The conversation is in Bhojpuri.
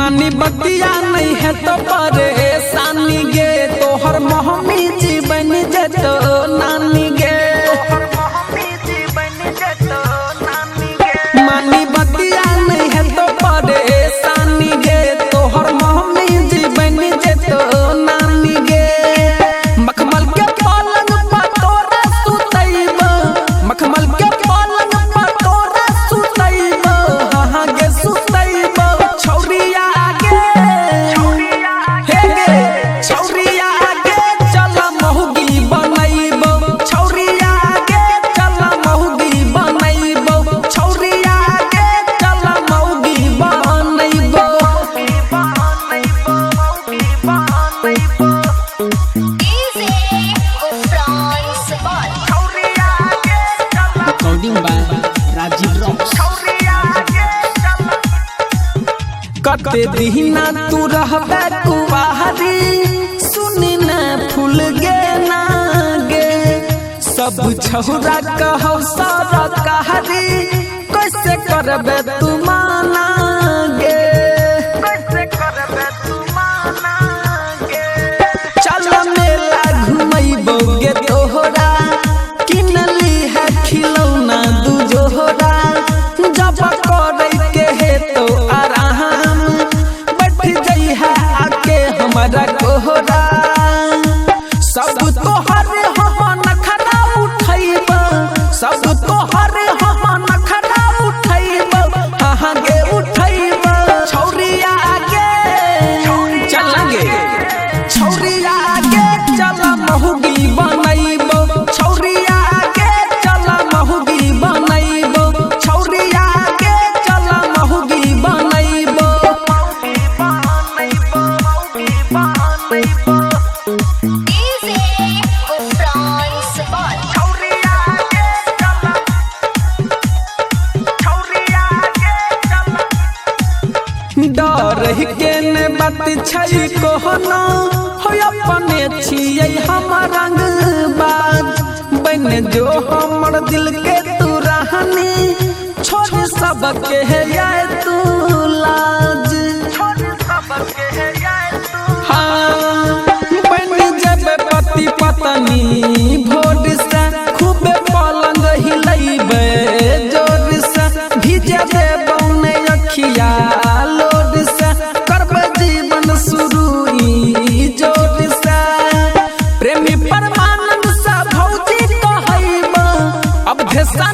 मानी बतिया नहीं है तो परेशानी गे तोहर मोहमी जीवन जतो नानी गे मानी बतिया नहीं है तो परेशानी गे तोहर मोहमी जीवन जतो नानी गे मखमल के पलंग पर तोरा सुतैब मखमल के पलंग पर तोरा सुतैब हाँ गे सुतैब छौरिया गे हे गे छौरिया गे चल महुगी बनैब छौरिया गे चल महुगी बनैब छौरिया गे चल महुगी बनैब रिकॉर्डिंग बाय राजीव रॉक्स। कते दीना तू रहबे कुवारी सुनी न फूल गे ना गे सब छौरा कहौ सारा कहरी कैसे करबे तू माना गे कैसे करबे तू माना गे चल मेला घुमैबो गे तोहरा किनली है खिलौना दू जोहरा जब करे के हे तो आराम बैठ जई है आके हमारा कोहरा सब तोहर हम नखरा उठैब सब तोहर हम नखरा उठैब हाँ गे उठैब छौरिया गे चल गे छौरिया गे चल महुगी बनैब छौरिया गे चल महुगी बनैब छौरिया गे चल महुगी बनैब डर के ने बात छै कोहना हो अपने छियै हम रंगबाज बन जो हमर दिल के तू रहनी छोड़ सब के है यार तू लाज हाँ बन जब पति पत्नी भोर से खूब पलंग हिलैबे जोर से भिजे देबौ ने अखिया लोड से करबे जीवन शुरू ई जोर से प्रेमी परमानंद से भौजी कहैब अब भेसा